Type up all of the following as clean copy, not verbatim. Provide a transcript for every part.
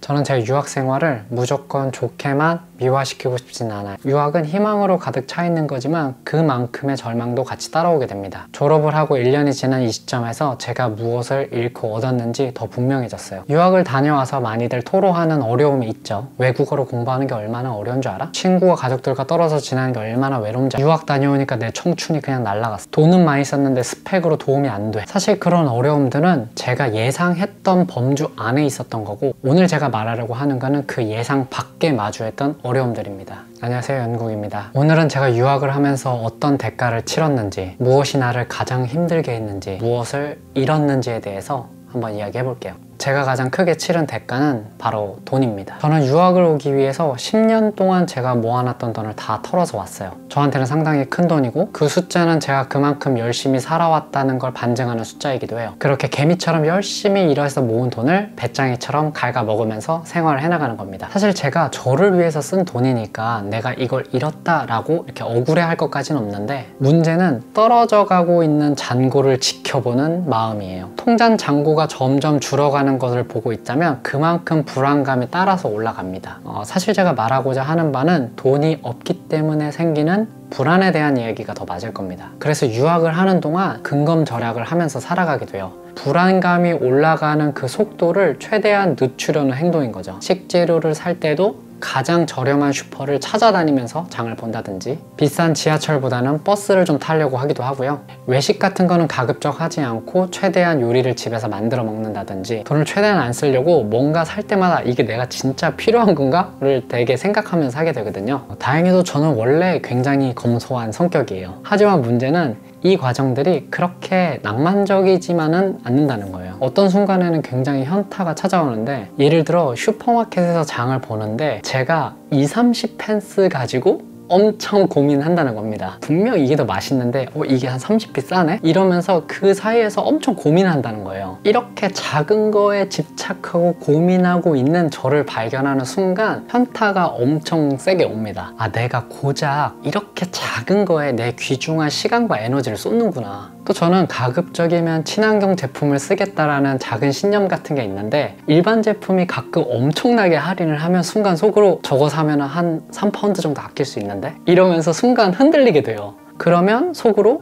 저는 제 유학 생활을 무조건 좋게만 미화시키고 싶진 않아요. 유학은 희망으로 가득 차 있는 거지만 그만큼의 절망도 같이 따라오게 됩니다. 졸업을 하고 1년이 지난 이 시점에서 제가 무엇을 잃고 얻었는지 더 분명해졌어요. 유학을 다녀와서 많이들 토로하는 어려움이 있죠. 외국어로 공부하는 게 얼마나 어려운 줄 알아? 친구와 가족들과 떨어져 지내는 게 얼마나 외로운지 알아? 유학 다녀오니까 내 청춘이 그냥 날아갔어. 돈은 많이 썼는데 스펙으로 도움이 안 돼. 사실 그런 어려움들은 제가 예상했던 범주 안에 있었던 거고, 오늘 제가 말하려고 하는 거는 그 예상 밖에 마주했던 어려움들입니다. 안녕하세요, 연국입니다. 오늘은 제가 유학을 하면서 어떤 대가를 치렀는지, 무엇이 나를 가장 힘들게 했는지, 무엇을 잃었는지에 대해서 한번 이야기해 볼게요. 제가 가장 크게 치른 대가는 바로 돈입니다. 저는 유학을 오기 위해서 10년 동안 제가 모아놨던 돈을 다 털어서 왔어요. 저한테는 상당히 큰 돈이고, 그 숫자는 제가 그만큼 열심히 살아왔다는 걸 반증하는 숫자이기도 해요. 그렇게 개미처럼 열심히 일해서 모은 돈을 배짱이처럼 갉아먹으면서 생활을 해나가는 겁니다. 사실 제가 저를 위해서 쓴 돈이니까 내가 이걸 잃었다라고 이렇게 억울해할 것까지는 없는데, 문제는 떨어져 가고 있는 잔고를 지켜보는 마음이에요. 통장 잔고가 점점 줄어가는 것을 보고 있자면 그만큼 불안감이 따라서 올라갑니다. 사실 제가 말하고자 하는 바는 돈이 없기 때문에 생기는 불안에 대한 이야기가 더 맞을 겁니다. 그래서 유학을 하는 동안 근검절약을 하면서 살아가게 돼요. 불안감이 올라가는 그 속도를 최대한 늦추려는 행동인 거죠. 식재료를 살 때도 가장 저렴한 슈퍼를 찾아다니면서 장을 본다든지, 비싼 지하철보다는 버스를 좀 타려고 하기도 하고요. 외식 같은 거는 가급적 하지 않고 최대한 요리를 집에서 만들어 먹는다든지, 돈을 최대한 안 쓰려고 뭔가 살 때마다 이게 내가 진짜 필요한 건가를 되게 생각하면서 하게 되거든요. 다행히도 저는 원래 굉장히 검소한 성격이에요. 하지만 문제는 이 과정들이 그렇게 낭만적이지만은 않는다는 거예요. 어떤 순간에는 굉장히 현타가 찾아오는데, 예를 들어 슈퍼마켓에서 장을 보는데 제가 20-30펜스 가지고 엄청 고민한다는 겁니다. 분명 이게 더 맛있는데 이게 한 30p 싸네? 이러면서 그 사이에서 엄청 고민한다는 거예요. 이렇게 작은 거에 집착하고 고민하고 있는 저를 발견하는 순간 현타가 엄청 세게 옵니다. 아, 내가 고작 이렇게 작은 거에 내 귀중한 시간과 에너지를 쏟는구나. 또 저는 가급적이면 친환경 제품을 쓰겠다라는 작은 신념 같은 게 있는데, 일반 제품이 가끔 엄청나게 할인을 하면 순간 속으로 저거 사면 한 3파운드 정도 아낄 수 있는데? 이러면서 순간 흔들리게 돼요. 그러면 속으로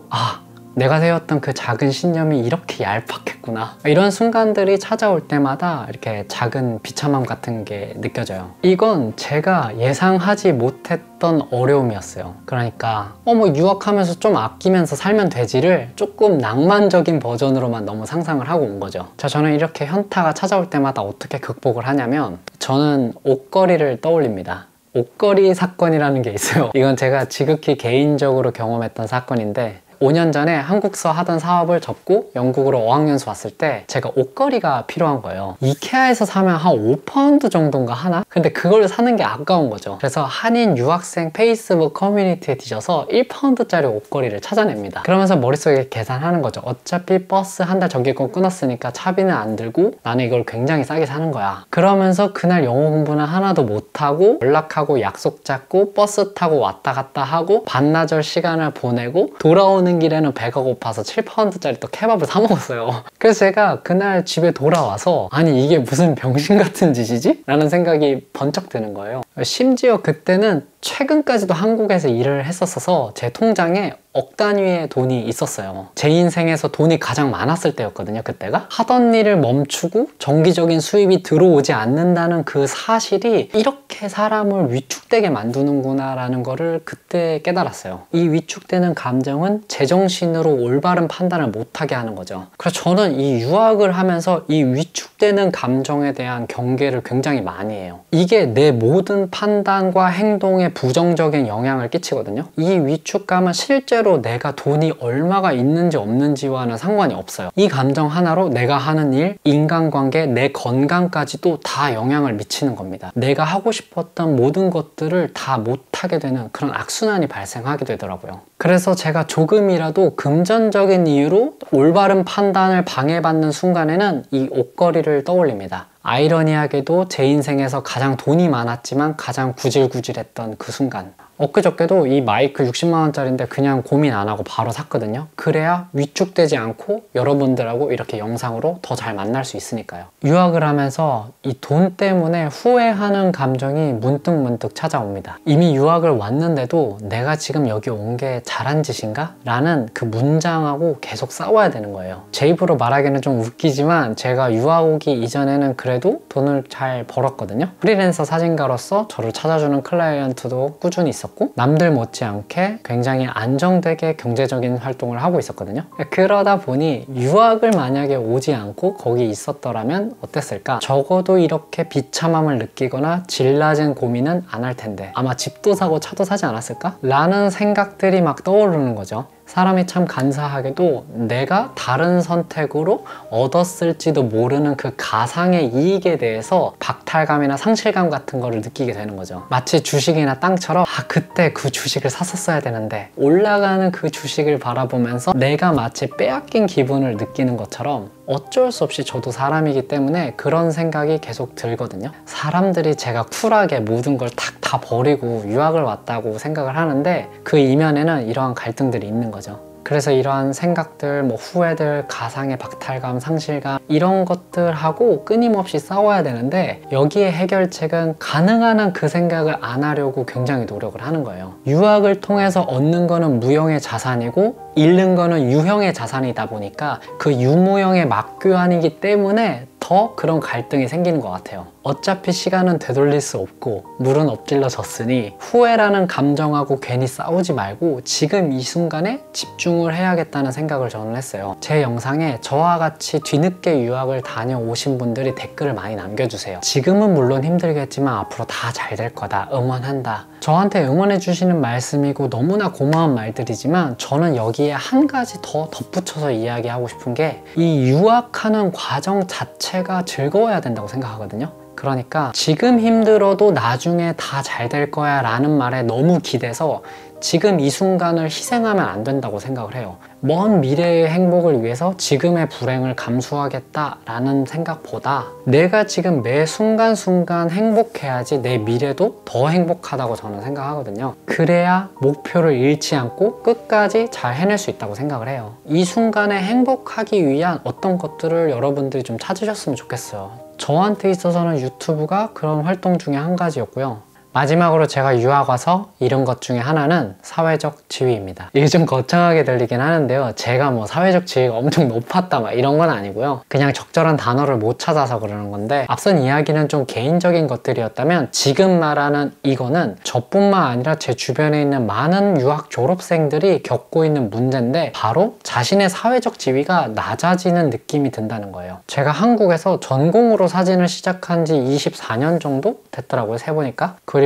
내가 세웠던 그 작은 신념이 이렇게 얄팍했구나, 이런 순간들이 찾아올 때마다 이렇게 작은 비참함 같은 게 느껴져요. 이건 제가 예상하지 못했던 어려움이었어요. 그러니까 유학하면서 좀 아끼면서 살면 되지를 조금 낭만적인 버전으로만 너무 상상을 하고 온 거죠. 저는 이렇게 현타가 찾아올 때마다 어떻게 극복을 하냐면, 저는 옷걸이를 떠올립니다. 옷걸이 사건이라는 게 있어요. 이건 제가 지극히 개인적으로 경험했던 사건인데, 5년 전에 한국서 하던 사업을 접고 영국으로 어학연수 왔을 때 제가 옷걸이가 필요한 거예요. 이케아에서 사면 한 5파운드 정도인가 하나? 근데 그걸 사는 게 아까운 거죠. 그래서 한인 유학생 페이스북 커뮤니티에 뒤져서 1파운드짜리 옷걸이를 찾아냅니다. 그러면서 머릿속에 계산하는 거죠. 어차피 버스 한 달 정기권 끊었으니까 차비는 안 들고 나는 이걸 굉장히 싸게 사는 거야. 그러면서 그날 영어 공부는 하나도 못하고 연락하고 약속 잡고 버스 타고 왔다 갔다 하고 반나절 시간을 보내고 돌아오는 길에는 배가 고파서 7파운드짜리 또 케밥을 사 먹었어요. 그래서 제가 그날 집에 돌아와서 아니 이게 무슨 병신 같은 짓이지? 라는 생각이 번쩍 드는 거예요. 심지어 그때는 최근까지도 한국에서 일을 했었어서 제 통장에 억 단위의 돈이 있었어요. 제 인생에서 돈이 가장 많았을 때였거든요, 그때가. 하던 일을 멈추고 정기적인 수입이 들어오지 않는다는 그 사실이 이렇게 사람을 위축되게 만드는구나 라는 거를 그때 깨달았어요. 이 위축되는 감정은 제정신으로 올바른 판단을 못하게 하는 거죠. 그래서 저는 이 유학을 하면서 이 위축되는 감정에 대한 경계를 굉장히 많이 해요. 이게 내 모든 판단과 행동에 부정적인 영향을 끼치거든요. 이 위축감은 실제로 내가 돈이 얼마가 있는지 없는지와는 상관이 없어요. 이 감정 하나로 내가 하는 일, 인간관계, 내 건강까지도 다 영향을 미치는 겁니다. 내가 하고 싶었던 모든 것들을 다 못하게 되는 그런 악순환이 발생하게 되더라고요. 그래서 제가 조금이라도 금전적인 이유로 올바른 판단을 방해받는 순간에는 이 옷걸이를 떠올립니다. 아이러니하게도 제 인생에서 가장 돈이 많았지만 가장 구질구질했던 그 순간, 엊그저께도 이 마이크 60만원짜리인데 그냥 고민 안 하고 바로 샀거든요. 그래야 위축되지 않고 여러분들하고 이렇게 영상으로 더 잘 만날 수 있으니까요. 유학을 하면서 이 돈 때문에 후회하는 감정이 문득문득 찾아옵니다. 이미 유학을 왔는데도 내가 지금 여기 온 게 잘한 짓인가? 라는 그 문장하고 계속 싸워야 되는 거예요. 제 입으로 말하기는 좀 웃기지만 제가 유학 오기 이전에는 그래도 돈을 잘 벌었거든요. 프리랜서 사진가로서 저를 찾아주는 클라이언트도 꾸준히 있었고 남들 못지않게 굉장히 안정되게 경제적인 활동을 하고 있었거든요. 그러다 보니 유학을 만약에 오지 않고 거기 있었더라면 어땠을까? 적어도 이렇게 비참함을 느끼거나 질 낮은 고민은 안 할 텐데 아마 집도 사고 차도 사지 않았을까? 라는 생각들이 막 떠오르는 거죠. 사람이 참 간사하게도 내가 다른 선택으로 얻었을지도 모르는 그 가상의 이익에 대해서 박탈감이나 상실감 같은 거를 느끼게 되는 거죠. 마치 주식이나 땅처럼 그때 그 주식을 샀었어야 되는데 올라가는 그 주식을 바라보면서 내가 마치 빼앗긴 기분을 느끼는 것처럼 어쩔 수 없이 저도 사람이기 때문에 그런 생각이 계속 들거든요. 사람들이 제가 쿨하게 모든 걸 다 버리고 유학을 왔다고 생각을 하는데 그 이면에는 이러한 갈등들이 있는 거죠. 그래서 이러한 생각들, 후회들, 가상의 박탈감, 상실감 이런 것들하고 끊임없이 싸워야 되는데 여기에 해결책은 가능한 한 그 생각을 안 하려고 굉장히 노력을 하는 거예요. 유학을 통해서 얻는 거는 무형의 자산이고 잃는 거는 유형의 자산이다 보니까 그 유무형의 맞교환이기 때문에 더 그런 갈등이 생기는 것 같아요. 어차피 시간은 되돌릴 수 없고 물은 엎질러 졌으니 후회라는 감정하고 괜히 싸우지 말고 지금 이 순간에 집중을 해야겠다는 생각을 저는 했어요. 제 영상에 저와 같이 뒤늦게 유학을 다녀오신 분들이 댓글을 많이 남겨주세요. 지금은 물론 힘들겠지만 앞으로 다 잘 될 거다, 응원한다. 저한테 응원해 주시는 말씀이고 너무나 고마운 말들이지만 저는 여기에 한 가지 더 덧붙여서 이야기하고 싶은 게 이 유학하는 과정 자체가 즐거워야 된다고 생각하거든요. 그러니까 지금 힘들어도 나중에 다 잘 될 거야 라는 말에 너무 기대서 지금 이 순간을 희생하면 안 된다고 생각을 해요. 먼 미래의 행복을 위해서 지금의 불행을 감수하겠다라는 생각보다 내가 지금 매 순간순간 행복해야지 내 미래도 더 행복하다고 저는 생각하거든요. 그래야 목표를 잃지 않고 끝까지 잘 해낼 수 있다고 생각을 해요. 이 순간에 행복하기 위한 어떤 것들을 여러분들이 좀 찾으셨으면 좋겠어요. 저한테 있어서는 유튜브가 그런 활동 중에 한 가지였고요. 마지막으로 제가 유학 와서 잃은 것 중에 하나는 사회적 지위입니다. 이게 좀 거창하게 들리긴 하는데요. 제가 사회적 지위가 엄청 높았다 이런 건 아니고요. 그냥 적절한 단어를 못 찾아서 그러는 건데 앞선 이야기는 좀 개인적인 것들이었다면 지금 말하는 이거는 저뿐만 아니라 제 주변에 있는 많은 유학 졸업생들이 겪고 있는 문제인데 바로 자신의 사회적 지위가 낮아지는 느낌이 든다는 거예요. 제가 한국에서 전공으로 사진을 시작한 지 24년 정도 됐더라고요. 세보니까. 그리고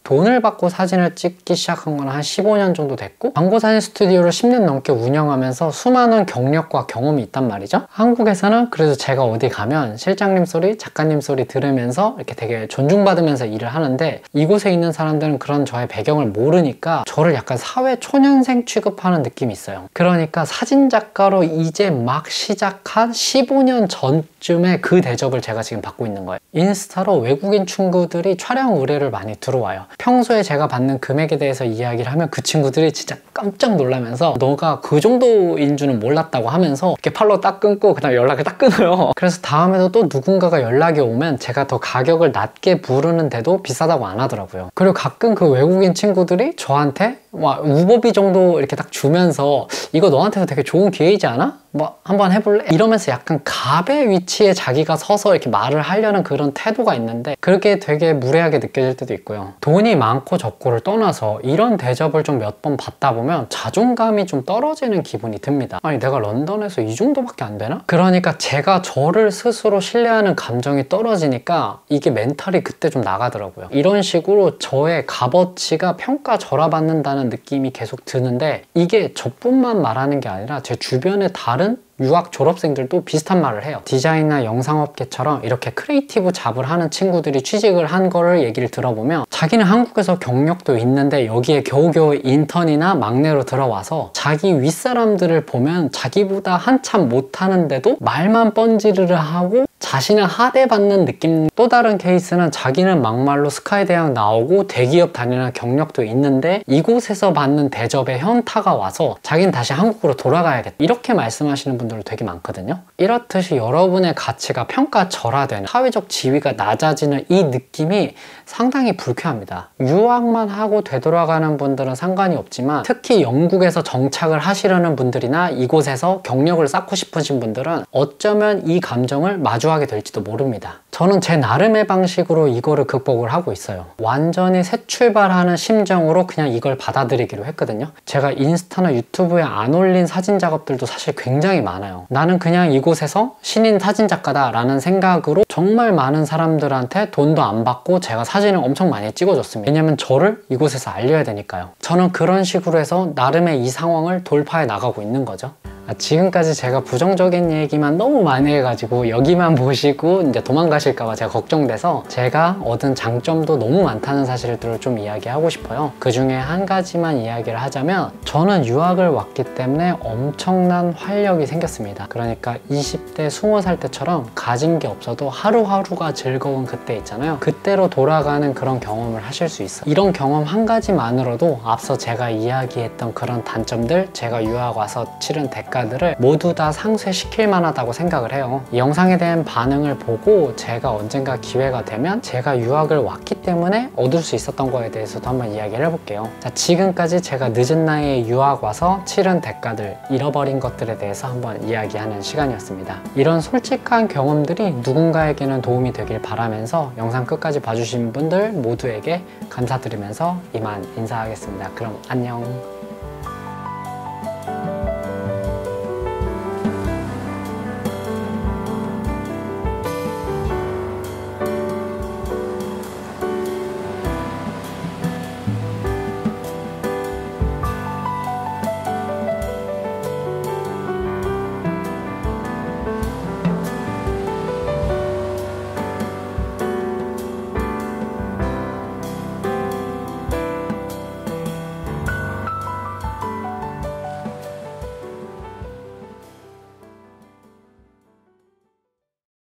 돈을 받고 사진을 찍기 시작한 건 한 15년 정도 됐고 광고사진 스튜디오를 10년 넘게 운영하면서 수많은 경력과 경험이 있단 말이죠. 한국에서는 그래서 제가 어디 가면 실장님 소리, 작가님 소리 들으면서 이렇게 되게 존중받으면서 일을 하는데 이곳에 있는 사람들은 그런 저의 배경을 모르니까 저를 약간 사회 초년생 취급하는 느낌이 있어요. 그러니까 사진작가로 이제 막 시작한 15년 전쯤에 그 대접을 제가 지금 받고 있는 거예요. 인스타로 외국인 친구들이 촬영 의뢰를 많이 들어와요. 평소에 제가 받는 금액에 대해서 이야기를 하면 그 친구들이 진짜 깜짝 놀라면서 너가 그 정도인 줄은 몰랐다고 하면서 이렇게 팔로우 딱 끊고 그다음 연락을 딱 끊어요. 그래서 다음에도 또 누군가가 연락이 오면 제가 더 가격을 낮게 부르는데도 비싸다고 안 하더라고요. 그리고 가끔 그 외국인 친구들이 저한테 우버비 정도 이렇게 딱 주면서 이거 너한테도 되게 좋은 기회이지 않아? 한번 해볼래? 이러면서 약간 갑의 위치에 자기가 서서 이렇게 말을 하려는 그런 태도가 있는데 그렇게 되게 무례하게 느껴질 때도 있고요. 돈이 많고 적고를 떠나서 이런 대접을 좀 몇 번 받다 보면 자존감이 좀 떨어지는 기분이 듭니다. 아니 내가 런던에서 이 정도밖에 안 되나? 그러니까 제가 저를 스스로 신뢰하는 감정이 떨어지니까 이게 멘탈이 그때 좀 나가더라고요. 이런 식으로 저의 값어치가 평가절하받는다는 느낌이 계속 드는데 이게 저뿐만 말하는 게 아니라 제 주변의 다른 유학 졸업생들도 비슷한 말을 해요. 디자인이나 영상업계처럼 이렇게 크리에이티브 잡을 하는 친구들이 취직을 한 거를 얘기를 들어보면 자기는 한국에서 경력도 있는데 여기에 겨우겨우 인턴이나 막내로 들어와서 자기 윗사람들을 보면 자기보다 한참 못하는데도 말만 뻔지르르 하고 자신을 하대받는 느낌. 또 다른 케이스는 자기는 막말로 스카이 대학 나오고 대기업 다니는 경력도 있는데 이곳에서 받는 대접에 현타가 와서 자기는 다시 한국으로 돌아가야겠다, 이렇게 말씀하시는 분들도 되게 많거든요. 이렇듯이 여러분의 가치가 평가절하되는, 사회적 지위가 낮아지는 이 느낌이 상당히 불쾌합니다. 유학만 하고 되돌아가는 분들은 상관이 없지만 특히 영국에서 정착을 하시려는 분들이나 이곳에서 경력을 쌓고 싶으신 분들은 어쩌면 이 감정을 마주하게 될지도 모릅니다. 저는 제 나름의 방식으로 이거를 극복을 하고 있어요. 완전히 새 출발하는 심정으로 그냥 이걸 받아들이기로 했거든요. 제가 인스타나 유튜브에 안 올린 사진 작업들도 사실 굉장히 많아요. 나는 그냥 이곳에서 신인 사진작가다 라는 생각으로 정말 많은 사람들한테 돈도 안 받고 제가 사진을 엄청 많이 찍어줬습니다. 왜냐면 저를 이곳에서 알려야 되니까요. 저는 그런 식으로 해서 나름의 이 상황을 돌파해 나가고 있는 거죠. 지금까지 제가 부정적인 얘기만 너무 많이 해가지고 여기만 보시고 이제 도망가실까봐 제가 걱정돼서 제가 얻은 장점도 너무 많다는 사실들을 좀 이야기하고 싶어요. 그 중에 한 가지만 이야기를 하자면 저는 유학을 왔기 때문에 엄청난 활력이 생겼습니다. 그러니까 20대 20살 때처럼 가진 게 없어도 하루하루가 즐거운 그때 있잖아요. 그때로 돌아가는 그런 경험을 하실 수 있어요. 이런 경험 한 가지만으로도 앞서 제가 이야기했던 그런 단점들, 제가 유학 와서 치른 대가들을 모두 다 상쇄시킬 만하다고 생각을 해요. 이 영상에 대한 반응을 보고 제가 언젠가 기회가 되면 제가 유학을 왔기 때문에 얻을 수 있었던 거에 대해서도 한번 이야기를 해볼게요. 자, 지금까지 제가 늦은 나이에 유학 와서 치른 대가들, 잃어버린 것들에 대해서 한번 이야기하는 시간이었습니다. 이런 솔직한 경험들이 누군가에게는 도움이 되길 바라면서 영상 끝까지 봐주신 분들 모두에게 감사드리면서 이만 인사하겠습니다. 그럼 안녕.